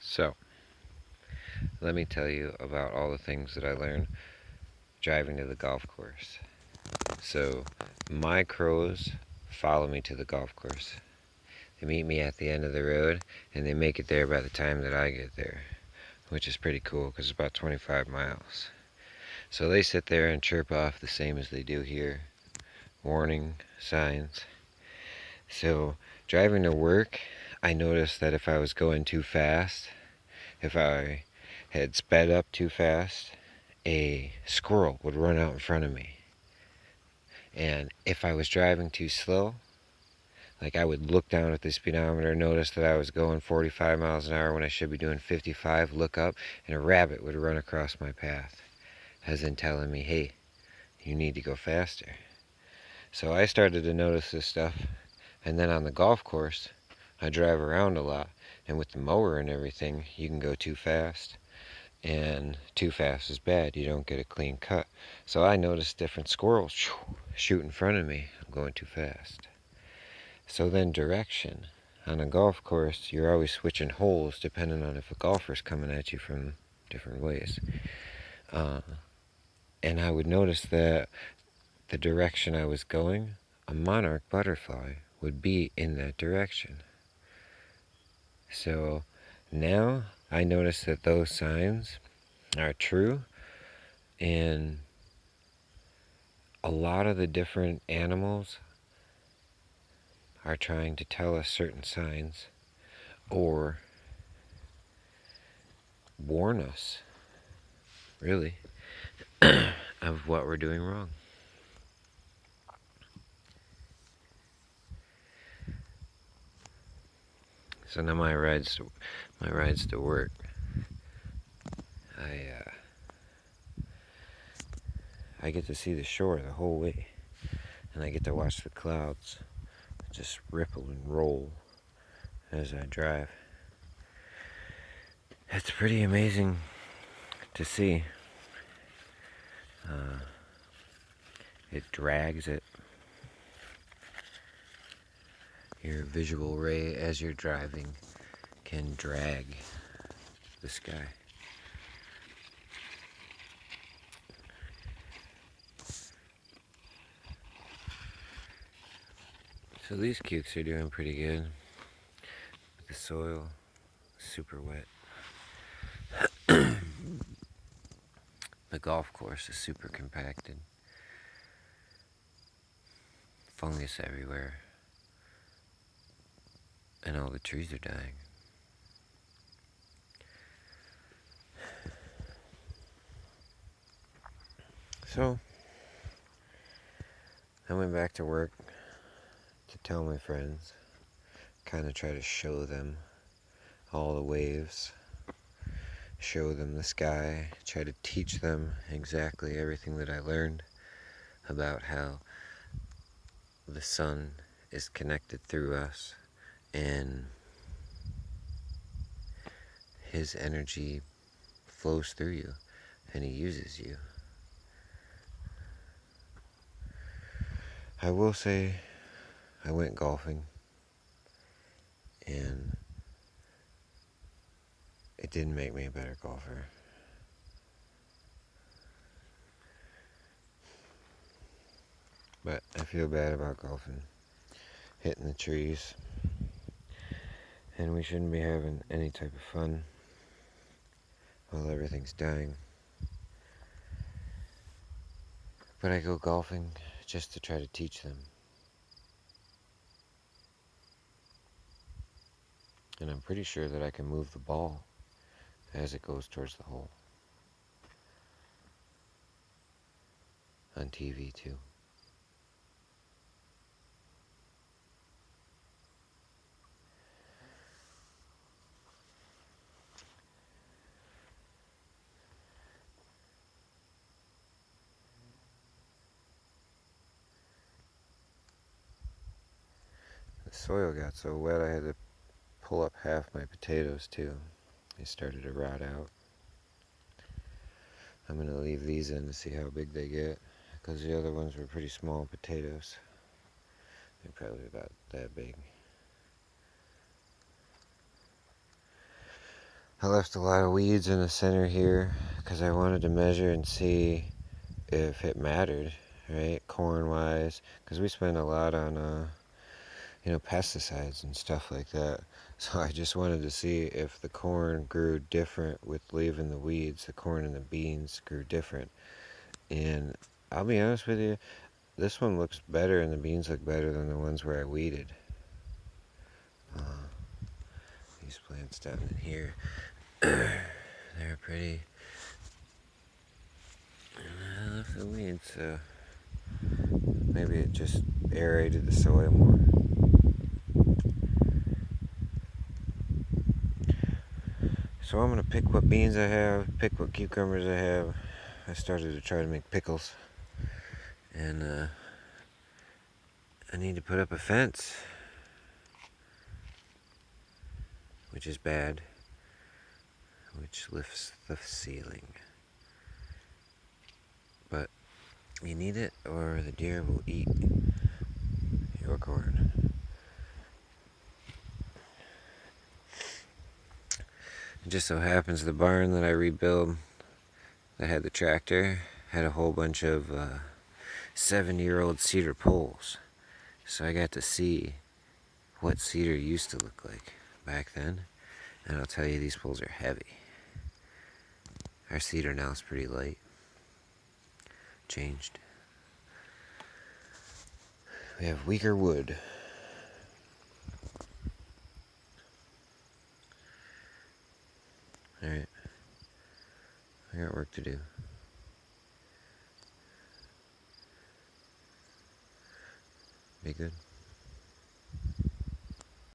So, let me tell you about all the things that I learned driving to the golf course. So, my crows follow me to the golf course. They meet me at the end of the road, and they make it there by the time that I get there, which is pretty cool because it's about 25 miles. So they sit there and chirp off the same as they do here. Warning signs. So, driving to work, I noticed that if I was going too fast, if I had sped up too fast, a squirrel would run out in front of me. And if I was driving too slow, like I would look down at the speedometer, notice that I was going 45 miles an hour when I should be doing 55, look up, and a rabbit would run across my path, as in telling me, hey, you need to go faster. So I started to notice this stuff, and then on the golf course, I drive around a lot, and with the mower and everything, you can go too fast. And too fast is bad. You don't get a clean cut. So I noticed different squirrels shoot in front of me. I'm going too fast. So then direction. On a golf course, you're always switching holes depending on if a golfer's coming at you from different ways. And I would notice that the direction I was going, a monarch butterfly would be in that direction. So now I notice that those signs are true, and a lot of the different animals are trying to tell us certain signs or warn us, really, of what we're doing wrong. So now my rides to work, I get to see the shore the whole way, and I get to watch the clouds just ripple and roll as I drive. It's pretty amazing to see. It drags it. Your visual ray as you're driving can drag the sky. So these cukes are doing pretty good. The soil is super wet. The golf course is super compacted. Fungus everywhere. And all the trees are dying. So, I went back to work to tell my friends, kind of try to show them all the waves, show them the sky, try to teach them exactly everything that I learned about how the sun is connected through us and his energy flows through you and he uses you. I will say I went golfing and it didn't make me a better golfer. But I feel bad about golfing, hitting the trees, and we shouldn't be having any type of fun while everything's dying. But I go golfing just to try to teach them. And I'm pretty sure that I can move the ball as it goes towards the hole. On TV too. The soil got so wet I had to pull up half my potatoes too. They started to rot out. I'm going to leave these in to see how big they get, because the other ones were pretty small potatoes. They're probably about that big. I left a lot of weeds in the center here because I wanted to measure and see if it mattered, right, corn-wise, because we spend a lot on, pesticides and stuff like that. So I just wanted to see if the corn grew different with leaving the weeds. The corn and the beans grew different. And I'll be honest with you, this one looks better and the beans look better than the ones where I weeded. These plants down in here, they're pretty. I left the weeds, so maybe it just aerated the soil more. So I'm gonna pick what beans I have, pick what cucumbers I have. I started to try to make pickles, and I need to put up a fence, which is bad, which lifts the ceiling. But you need it or the deer will eat your corn. It just so happens the barn that I rebuilt, that had the tractor, had a whole bunch of 7-year-old cedar poles. So I got to see what cedar used to look like back then. And I'll tell you, these poles are heavy. Our cedar now is pretty light. Changed. We have weaker wood. Alright. I got work to do. Be good.